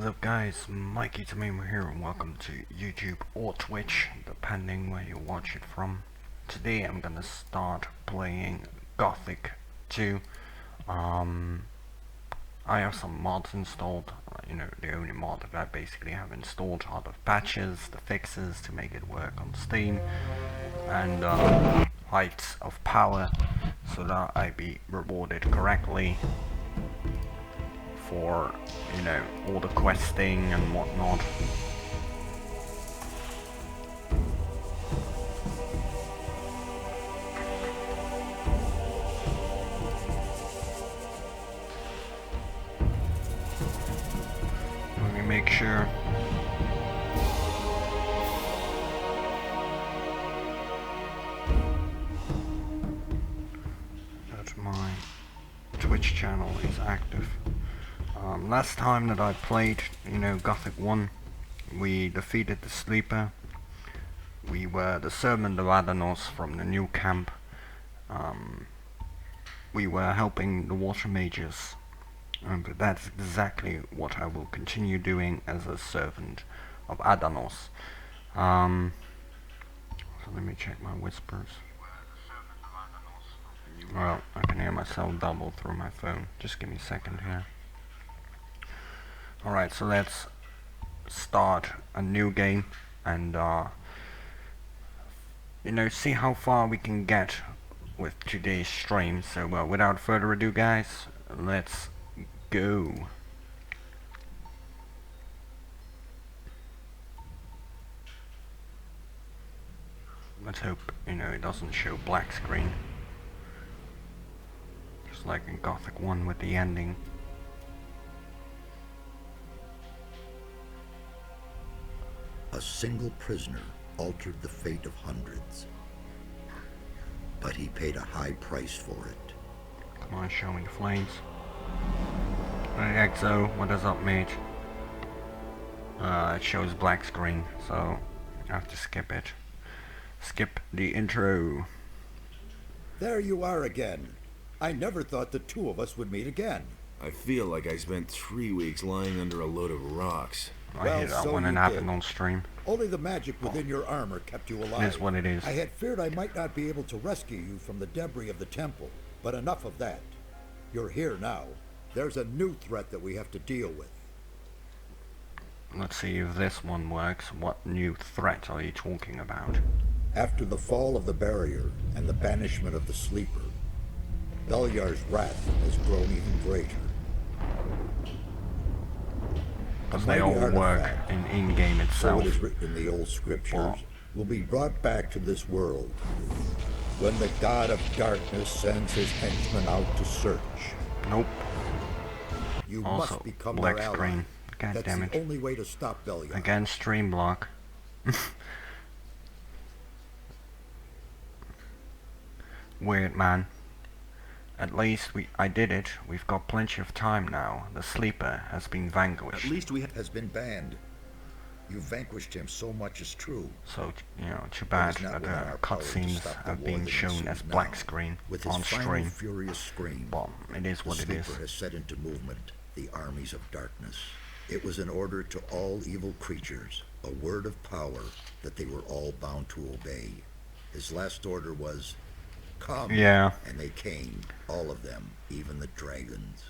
up guys, Meikitamemo here and welcome to YouTube or Twitch, depending where you watch it from. Today I'm gonna start playing Gothic 2. I have some mods installed, the only mod that I basically have installed are the patches, the fixes to make it work on Steam, and heights of power so that I be rewarded correctly for, all the questing and whatnot. Let me make sure. That my Twitch channel is active. Last time that I played, Gothic 1, we defeated the Sleeper. We were the servant of Adanos from the new camp. We were helping the water mages. But that's exactly what I will continue doing as a servant of Adanos. So let me check my whispers. Well, I can hear myself double through my phone. Just give me a second here. Alright, so let's start a new game and see how far we can get with today's stream. So without further ado guys, let's go. Let's hope it doesn't show black screen, just like in Gothic 1 with the ending. A single prisoner altered the fate of hundreds, but he paid a high price for it. Come on, show me the flames. Hey Exo, what is up, mate? It shows black screen, so I have to skip it. Skip the intro. There you are again. I never thought the two of us would meet again. I feel like I spent 3 weeks lying under a load of rocks. I hear that one and happened on stream. Only the magic within your armor kept you alive. It is what it is. I had feared I might not be able to rescue you from the debris of the temple, but enough of that. You're here now. There's a new threat that we have to deal with. Let's see if this one works. What new threat are you talking about? After the fall of the barrier and the banishment of the Sleeper, Beliar's wrath has grown even greater. Because they all work in-game itself. So it is written in the old scriptures, will be brought back to this world when the god of darkness sends his henchmen out to search. Nope. You Also, must become black their ally. screen. God That's damn it. the only way to stop Beliar. Again, stream block. Weird, man. At least I did it. We've got plenty of time now. The Sleeper has been vanquished. At least we has been banned. You vanquished him, so much is true. So, too bad that cutscenes have been shown as black screen with on his final stream. furious scream, But it is what it is. The Sleeper has set into movement the armies of darkness. It was an order to all evil creatures, a word of power that they were all bound to obey. His last order was, come. Yeah. And they came, all of them, even the dragons.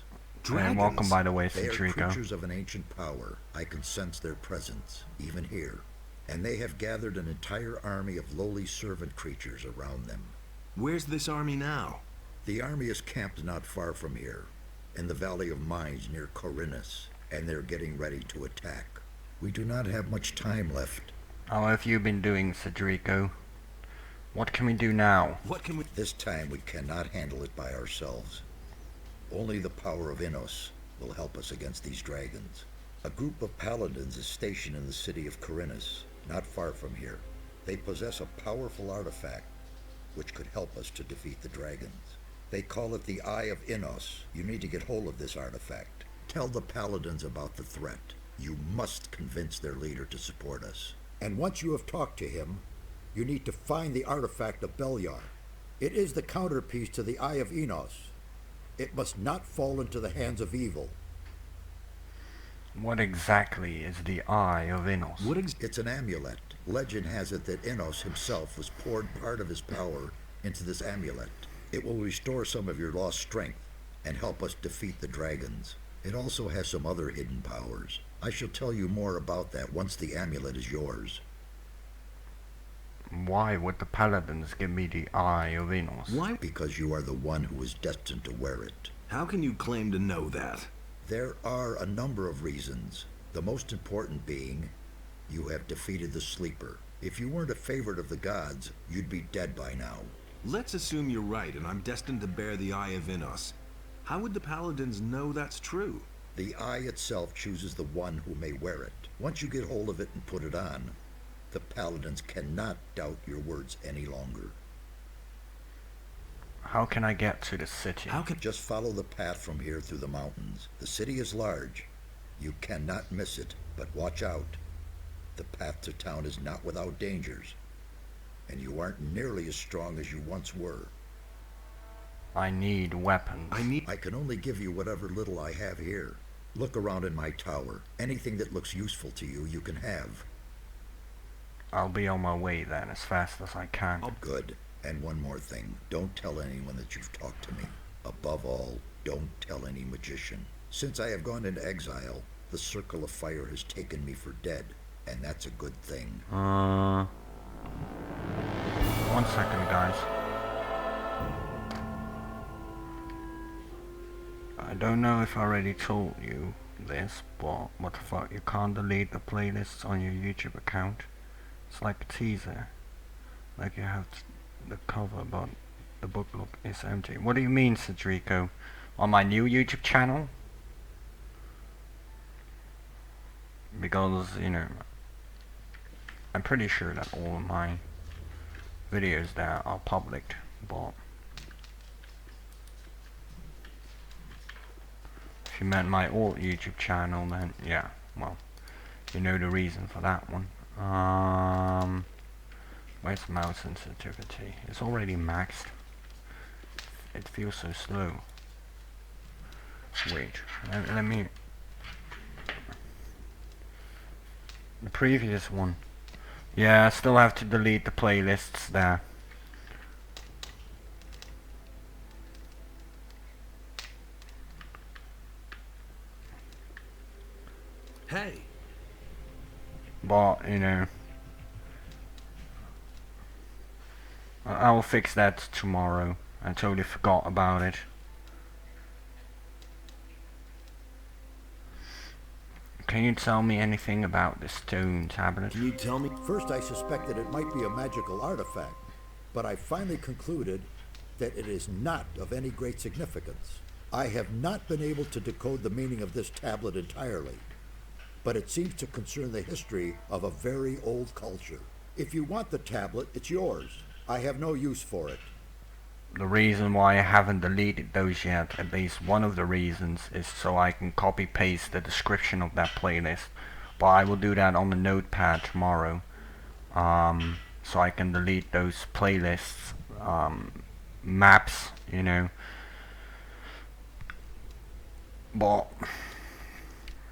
And welcome, by the way, They are Centrico. creatures of an ancient power. I can sense their presence, even here. And they have gathered an entire army of lowly servant creatures around them. Where's this army now? The army is camped not far from here, in the Valley of Mines near Corinus, and they're getting ready to attack. We do not have much time left. How have you been doing, Cedrico? What can we do now? What can we... This time we cannot handle it by ourselves. Only the power of Innos will help us against these dragons. A group of paladins is stationed in the city of Corinus, not far from here. They possess a powerful artifact which could help us to defeat the dragons. They call it the Eye of Innos. You need to get hold of this artifact. Tell the paladins about the threat. You must convince their leader to support us. And once you have talked to him, you need to find the artifact of Beliar. It is the counterpiece to the Eye of Innos. It must not fall into the hands of evil. What exactly is the Eye of Enos? It's an amulet. Legend has it that Enos himself was poured part of his power into this amulet. It will restore some of your lost strength and help us defeat the dragons. It also has some other hidden powers. I shall tell you more about that once the amulet is yours. Why would the paladins give me the Eye of Enos? Why? Because you are the one who is destined to wear it. How can you claim to know that? There are a number of reasons, the most important being you have defeated the Sleeper. If you weren't a favorite of the gods, you'd be dead by now. Let's assume you're right and I'm destined to bear the Eye of Enos. How would the paladins know that's true? The eye itself chooses the one who may wear it. Once you get hold of it and put it on, the paladins cannot doubt your words any longer. How can I get to the city? Just follow the path from here through the mountains. The city is large. You cannot miss it, but watch out. The path to town is not without dangers, and you aren't nearly as strong as you once were. I need weapons. I can only give you whatever little I have here. Look around in my tower. Anything that looks useful to you, you can have. I'll be on my way then, as fast as I can. Oh, good. And one more thing. Don't tell anyone that you've talked to me. Above all, don't tell any magician. Since I have gone into exile, the Circle of Fire has taken me for dead, and that's a good thing. 1 second, guys. I don't know if I already told you this, but what the fuck, you can't delete the playlists on your YouTube account. It's like a teaser. Like you have the cover, but the book look is empty. What do you mean, Cedrico? On my new YouTube channel? Because, you know, I'm pretty sure that all of my videos there are public, but if you meant my old YouTube channel, then yeah, well, you know the reason for that one. Where's mouse sensitivity? It's already maxed. It feels so slow. Wait, let me... The previous one. Yeah, I still have to delete the playlists there. Hey! But, you know, I will fix that tomorrow. I totally forgot about it. Can you tell me anything about the stone tablet? Can you tell me? First, I suspected it might be a magical artifact, but I finally concluded that it is not of any great significance. I have not been able to decode the meaning of this tablet entirely, but it seems to concern the history of a very old culture. If you want the tablet, it's yours. I have no use for it. The reason why I haven't deleted those yet, at least one of the reasons, is so I can copy paste the description of that playlist. But I will do that on the notepad tomorrow, so I can delete those playlists, maps, you know. But,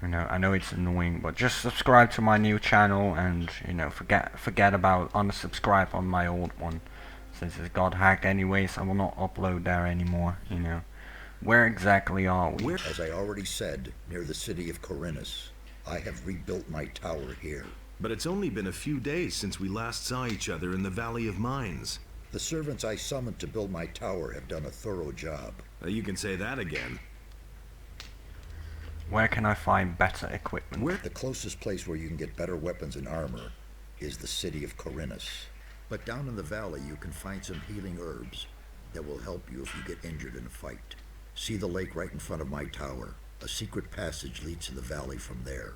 you know, I know it's annoying, but just subscribe to my new channel and, you know, forget about unsubscribe on my old one. Since it got hacked anyways, I will not upload there anymore, you know. Where exactly are we? As I already said, near the city of Corinus. I have rebuilt my tower here. But it's only been a few days since we last saw each other in the Valley of Mines. The servants I summoned to build my tower have done a thorough job. You can say that again. Where can I find better equipment? The closest place where you can get better weapons and armor is the city of Corinus. But down in the valley you can find some healing herbs that will help you if you get injured in a fight. See the lake right in front of my tower. A secret passage leads to the valley from there.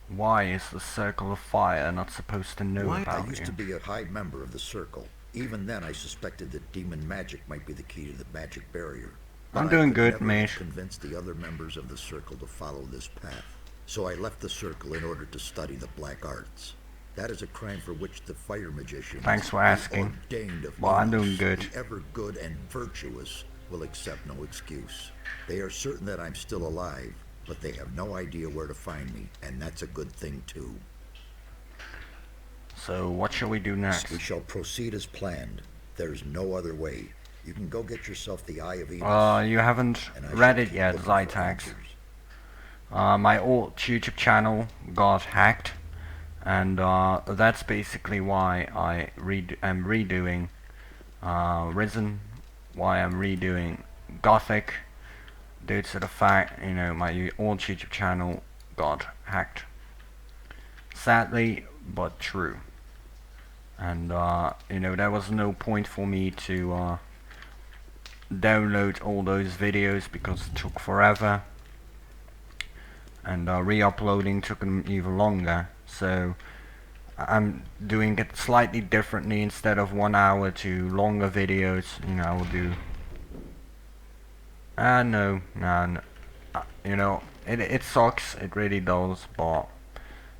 Why is the Circle of Fire not supposed to know about I used you? to be a high member of the Circle. Even then I suspected that demon magic might be the key to the magic barrier. I'm But doing I could good, never mate. convince the other members of the Circle to follow this path. So I left the Circle in order to study the black arts. That is a crime for which the fire magicians, Thanks for asking. ordained of Well, I'm Menace, doing good. the ever good and virtuous, will accept no excuse. They are certain that I'm still alive, but they have no idea where to find me, and that's a good thing too. So what shall we do next? We shall proceed as planned. There's no other way. You can go get yourself the Eye of Enos. You haven't read it yet, Zytax. My old YouTube channel got hacked, and that's basically why I am redoing Risen, why I'm redoing Gothic, due to the fact, you know, my old YouTube channel got hacked. Sadly, but true. And you know, there was no point for me to download all those videos because it took forever, and re-uploading took them even longer. So I'm doing it slightly differently. Instead of 1 hour to longer videos, you know, I will do no, you know, it sucks, it really does, but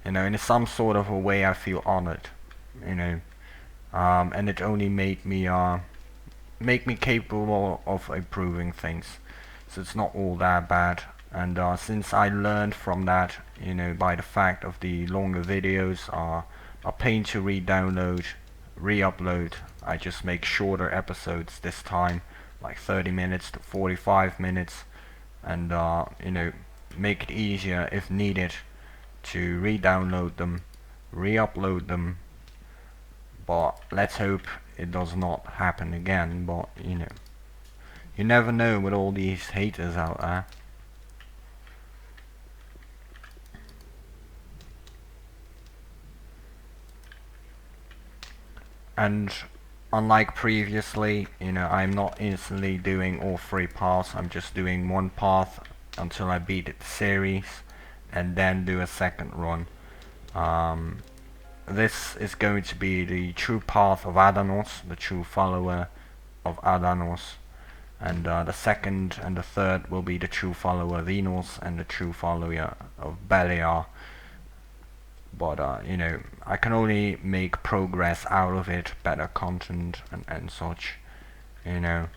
you know, in some sort of a way I feel honored, you know, and it only made me capable of improving things, so it's not all that bad. And since I learned from that, you know, by the fact of the longer videos are a pain to re-download, re-upload, I just make shorter episodes this time, like 30 minutes to 45 minutes, and you know, make it easier if needed to re-download them, re-upload them. But let's hope it does not happen again. But you know, you never know with all these haters out there. And unlike previously, you know, I'm not instantly doing all 3 paths. I'm just doing 1 path until I beat the series, and then do a second run. This is going to be the true path of Adanos, the true follower of Adanos, and the second and the third will be the true follower of Enos and the true follower of Beliar. But you know, I can only make progress out of it, better content and such, you know.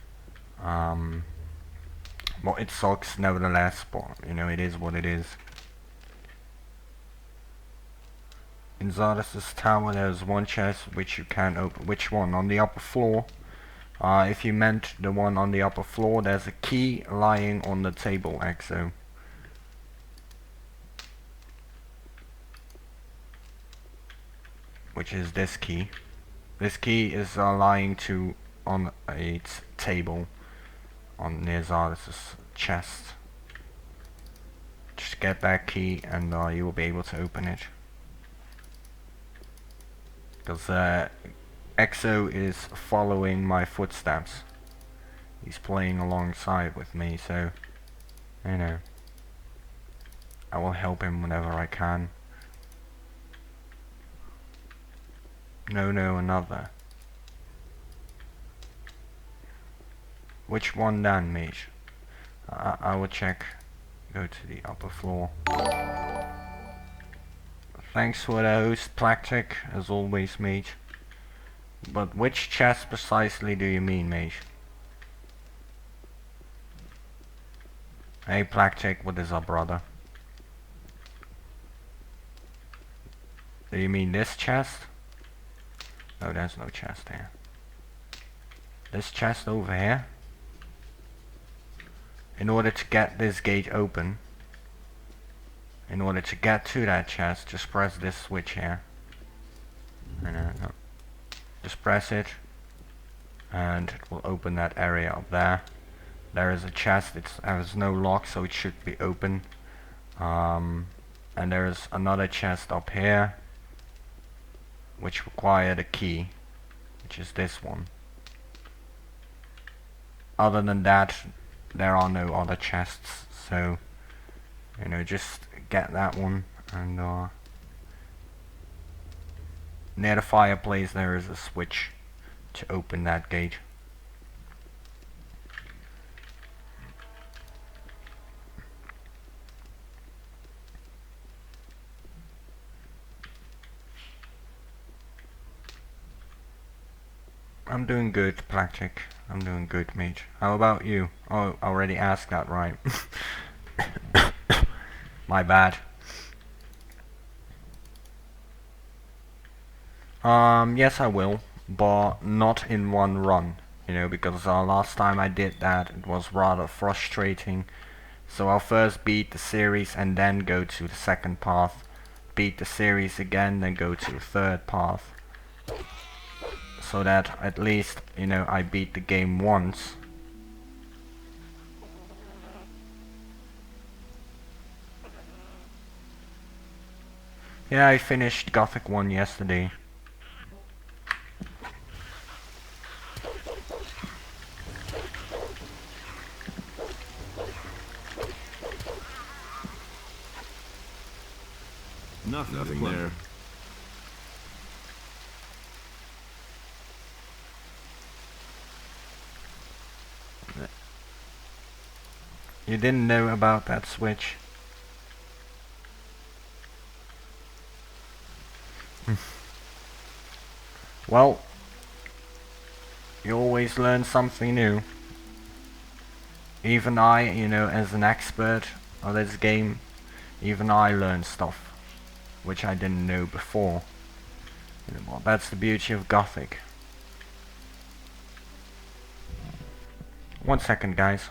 Well, it sucks nevertheless, but you know, it is what it is. In Xardas' tower there's 1 chest which you can open. Which one? On the upper floor? If you meant the one on the upper floor, there's a key lying on the table, Exo. Which is this key. This key is lying on a table near Xardas' chest. Just get that key and you will be able to open it. Because Exo is following my footsteps. He's playing alongside with me, so you know, I will help him whenever I can. No, another. Which one then, Mage? I will check. Go to the upper floor. Thanks for the host, Plactic, as always, Mage. But which chest precisely do you mean, Mage? Hey, Plactic, what is up, brother? Do you mean this chest? No, there's no chest here. This chest over here? In order to get this gate open, in order to get to that chest, just press this switch here. No. Just press it, and it will open that area up there. There is a chest, it has no lock, so it should be open. And there is another chest up here, which required a key, which is this one. Other than that, there are no other chests, so you know, just get that one. And near the fireplace there is a switch to open that gate. I'm doing good, Plactic. I'm doing good, mate. How about you? Oh, I already asked that, right? My bad. Yes I will, but not in one run, you know, because last time I did that it was rather frustrating. So I'll first beat the series and then go to the second path, beat the series again, then go to the third path, so that at least, you know, I beat the game once. Yeah, I finished Gothic 1 yesterday. Nothing there. You didn't know about that switch? Well, you always learn something new. Even I, you know, as an expert of this game, even I learned stuff which I didn't know before. You know, well, that's the beauty of Gothic. 1 second, guys.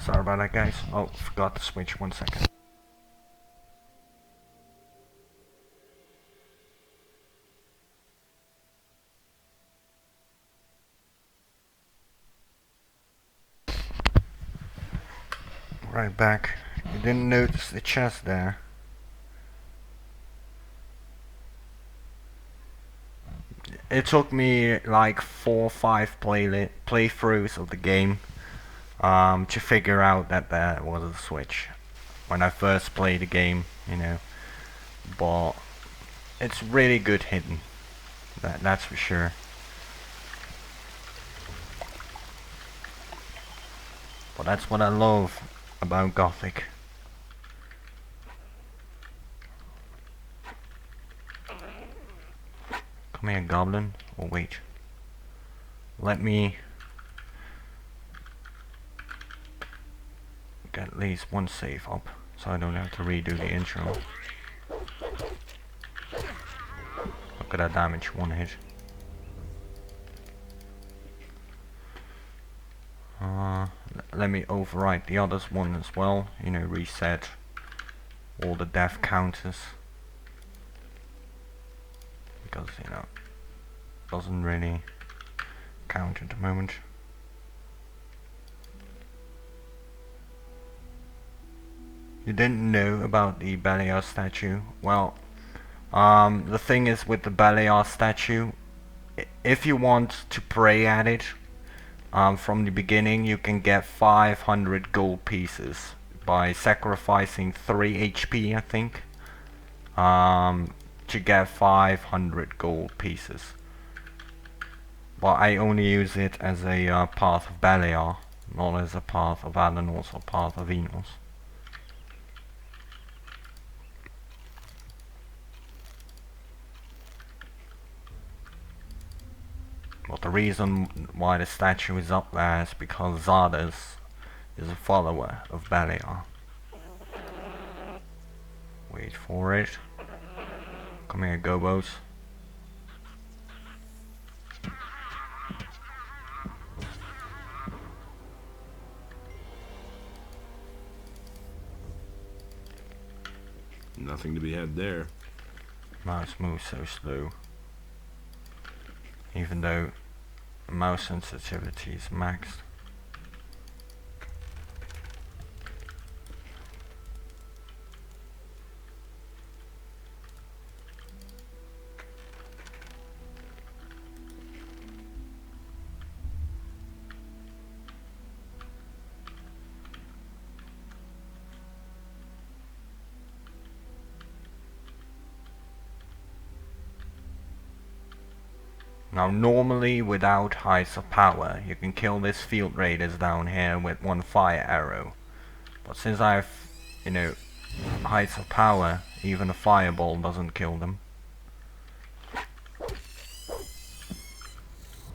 Sorry about that, guys. Oh, forgot to switch. 1 second. Right back. You didn't notice the chest there. It took me like 4 or 5 playthroughs of the game to figure out that there was a switch when I first played the game, you know. But it's really good hidden. That's for sure. But that's what I love about Gothic. Come here, goblin. Oh wait. Let me get at least one save up, so I don't have to redo the intro. Look at that damage, 1 hit. Let me override the others one as well, you know, reset all the death counters. Because, you know, doesn't really count at the moment. You didn't know about the Beliar statue? Well, the thing is with the Beliar statue, if you want to pray at it, from the beginning you can get 500 gold pieces by sacrificing 3 HP, I think, to get 500 gold pieces. But I only use it as a path of Beliar, not as a path of Adanos or path of Enos. But the reason why the statue is up there is because Xardas is a follower of Beliar. Wait for it. Come here, gobos. Nothing to be had there. Mouse moves so slow. Even though mouse sensitivity is maxed. Now normally without heights of power you can kill this field raiders down here with one fire arrow. But since I have, you know, heights of power, even a fireball doesn't kill them.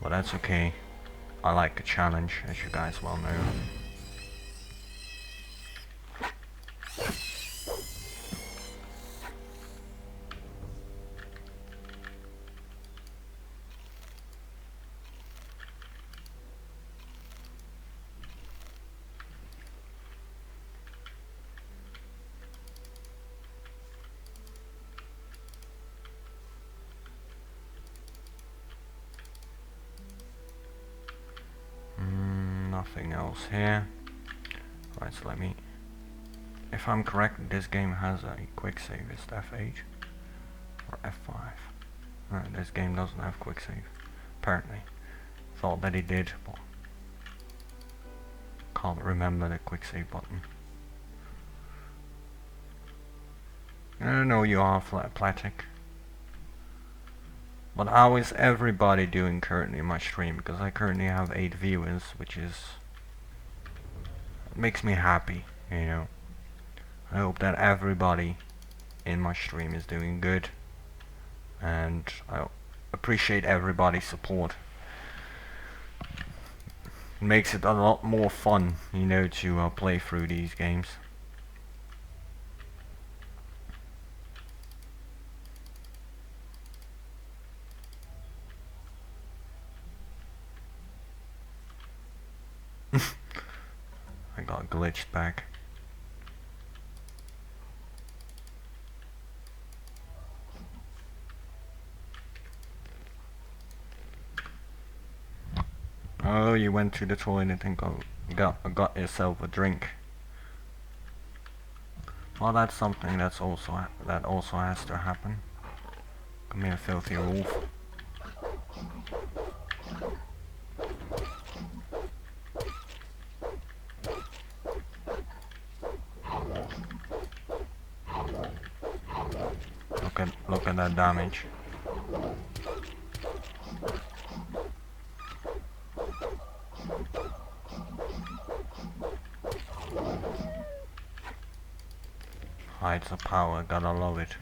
But that's okay. I like a challenge, as you guys well know. Nothing else here. Right, so let me... If I'm correct, this game has a quick save. Is it F8 or F5? No, this game doesn't have quick save. Apparently. Thought that it did, but can't remember the quick save button. I know you are Platic. But how is everybody doing currently in my stream? Because I currently have 8 viewers, which is... makes me happy, you know. I hope that everybody in my stream is doing good. And I appreciate everybody's support. It makes it a lot more fun, you know, to play through these games. I got glitched back. Oh, you went to the toilet and got yourself a drink. Well, that's something that also has to happen. Come here, filthy wolf. Look at that damage. Heights of power, gotta love it.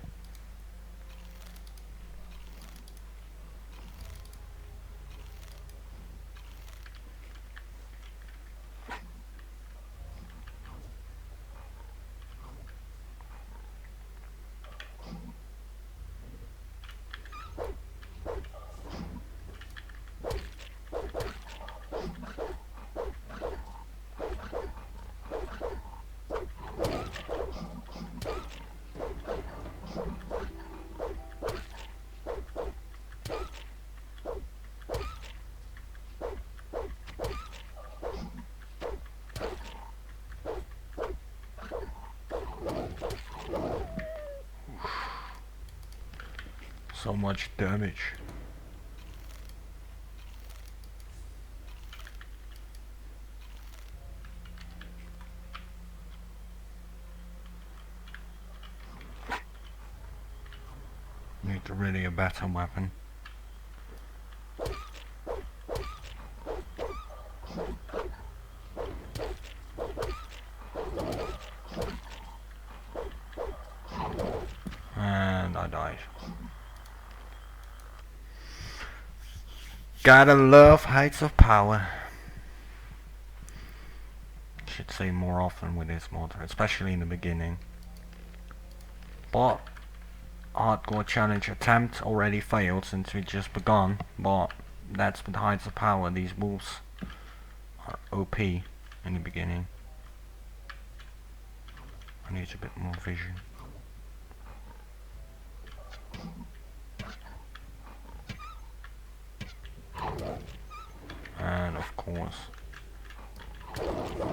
So much damage. Need really a better weapon. And I died. Gotta love heights of power. Should say more often with this mod, especially in the beginning. But hardcore challenge attempt already failed since we just begun. But that's with heights of power. These wolves are OP in the beginning. I need a bit more vision. course.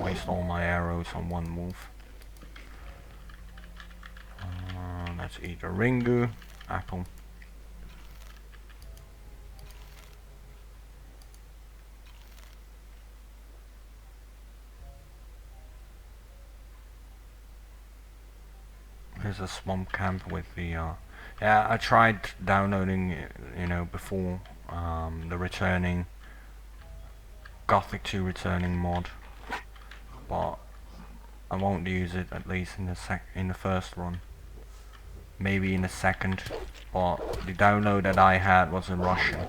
Waste all my arrows on one move. Let's eat a Ringu apple. Here's a swamp camp with the yeah, I tried downloading it, you know, before the returning Gothic2 returning mod, but I won't use it, at least in the first run. Maybe in the second, but the download that I had was in Russian,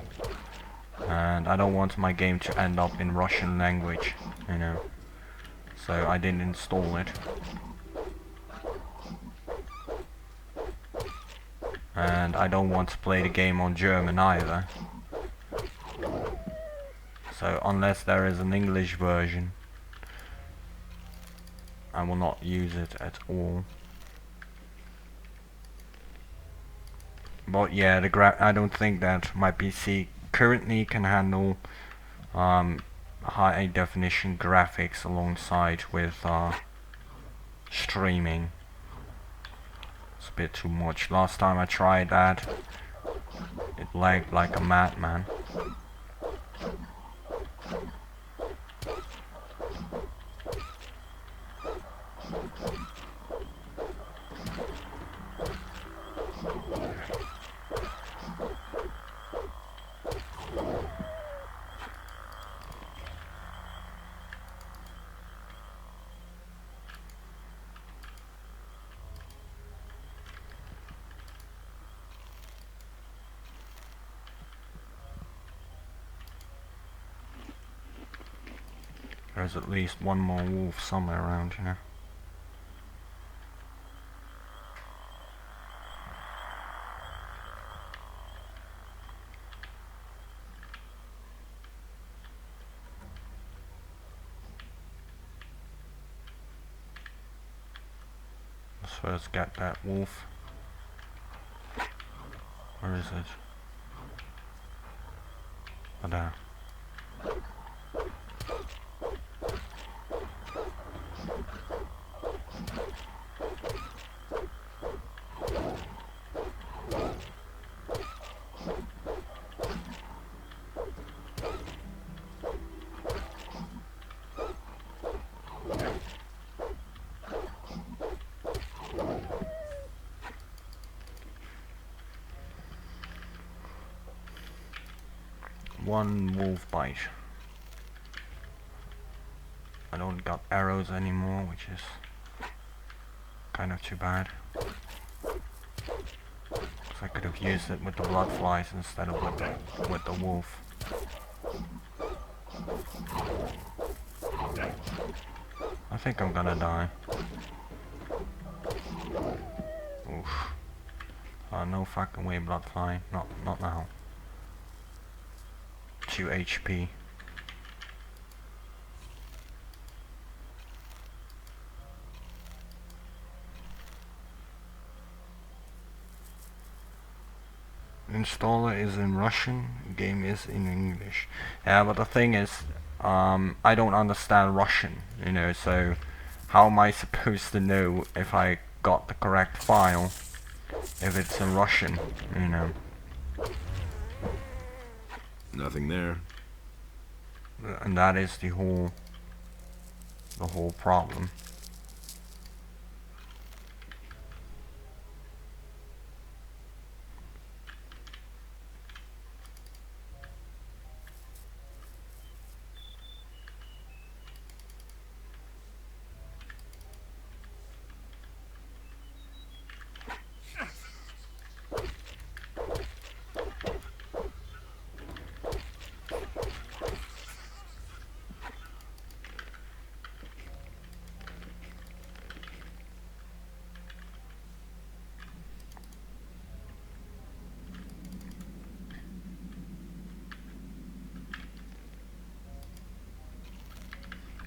and I don't want my game to end up in Russian language, you know, so I didn't install it. And I don't want to play the game on German either. So unless there is an English version, I will not use it at all. But yeah, I don't think that my PC currently can handle high definition graphics alongside with streaming. It's a bit too much. Last time I tried that, it lagged like a madman. There's at least one more wolf somewhere around here. Let's first get that wolf. Where is it? Oh, there. One wolf bite. I don't got arrows anymore, which is kind of too bad. So I could have used it with the blood flies instead of with the wolf. I think I'm gonna die. Oof. No fucking way, blood fly. Not now. 2 HP. Installer is in Russian, game is in English. Yeah, but the thing is, I don't understand Russian, you know, so how am I supposed to know if I got the correct file if it's in Russian, you know? Nothing there. And that is the whole problem.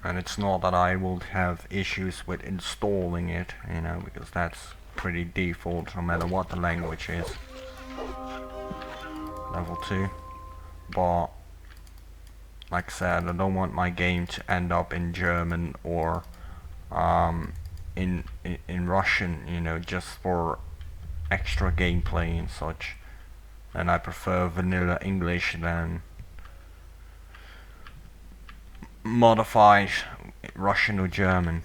And it's not that I will have issues with installing it, you know, because that's pretty default no matter what the language is. Level 2. But like I said, I don't want my game to end up in German or in Russian, you know, just for extra gameplay and such. And I prefer vanilla English than modified Russian or German.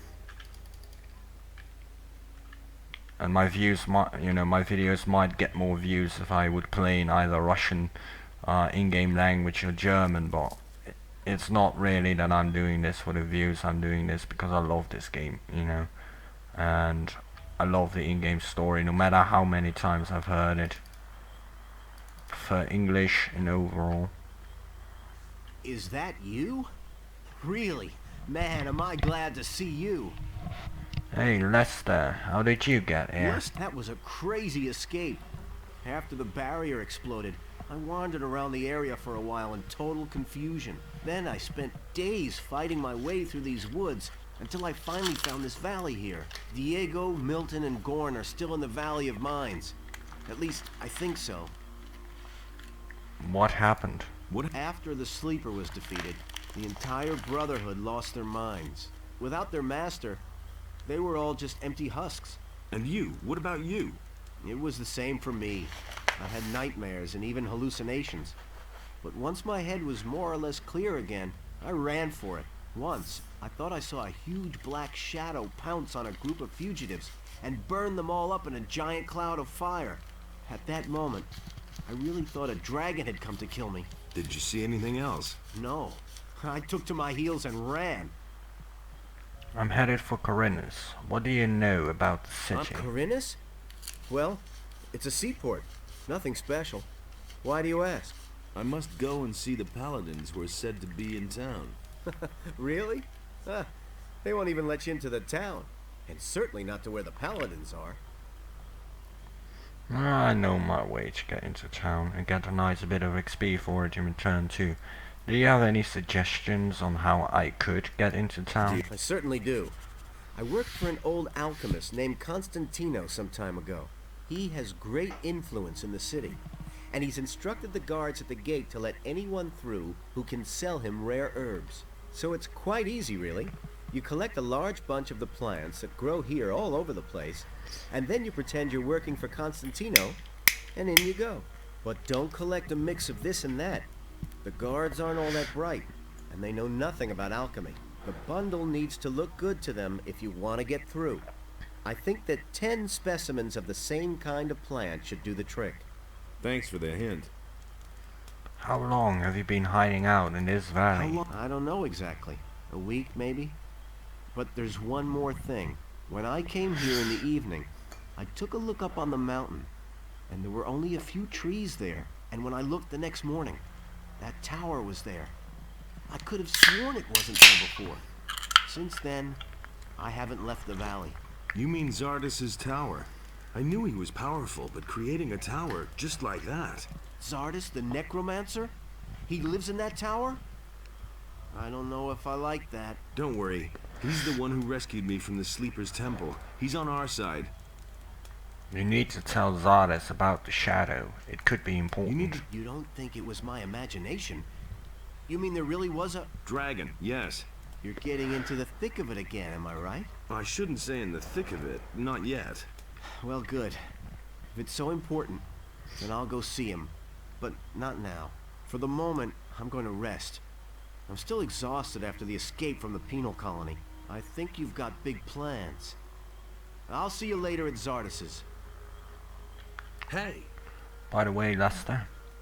And my views might, you know, my videos might get more views if I would play in either Russian in-game language or German, but it's not really that I'm doing this for the views. I'm doing this because I love this game, you know, and I love the in-game story, no matter how many times I've heard it. For English and overall. Is that you? Really? Man, am I glad to see you. Hey Lester, how did you get here? That was a crazy escape. After the barrier exploded, I wandered around the area for a while in total confusion. Then I spent days fighting my way through these woods until I finally found this valley here. Diego, Milton, and Gorn are still in the Valley of Mines. At least, I think so. What happened? After the Sleeper was defeated, the entire Brotherhood lost their minds. Without their master, they were all just empty husks. And you? What about you? It was the same for me. I had nightmares and even hallucinations. But once my head was more or less clear again, I ran for it. Once, I thought I saw a huge black shadow pounce on a group of fugitives and burn them all up in a giant cloud of fire. At that moment, I really thought a dragon had come to kill me. Did you see anything else? No. I took to my heels and ran. I'm headed for Corinus. What do you know about the city? Corinus? Well, it's a seaport. Nothing special. Why do you ask? I must go and see the paladins who are said to be in town. Really? They won't even let you into the town. And certainly not to where the paladins are. I know my way to get into town and get a nice bit of XP for it in return too. Do you have any suggestions on how I could get into town? I certainly do. I worked for an old alchemist named Constantino some time ago. He has great influence in the city, and he's instructed the guards at the gate to let anyone through who can sell him rare herbs. So it's quite easy, really. You collect a large bunch of the plants that grow here all over the place, and then you pretend you're working for Constantino, and in you go. But don't collect a mix of this and that. The guards aren't all that bright, and they know nothing about alchemy. The bundle needs to look good to them if you want to get through. I think that 10 specimens of the same kind of plant should do the trick. Thanks for the hint. How long have you been hiding out in this valley? I don't know exactly. A week, maybe? But there's one more thing. When I came here in the evening, I took a look up on the mountain, and there were only a few trees there. And when I looked the next morning, that tower was there. I could have sworn it wasn't there before. Since then, I haven't left the valley. You mean Xardas' tower? I knew he was powerful, but creating a tower just like that... Xardas the Necromancer? He lives in that tower? I don't know if I like that. Don't worry. He's the one who rescued me from the Sleeper's temple. He's on our side. You need to tell Xardas about the shadow. It could be important. You don't think it was my imagination? You mean there really was a... Dragon, yes. You're getting into the thick of it again, am I right? I shouldn't say in the thick of it. Not yet. Well, good. If it's so important, then I'll go see him. But not now. For the moment, I'm going to rest. I'm still exhausted after the escape from the penal colony. I think you've got big plans. I'll see you later at Xardas's. Hey! By the way, Lester,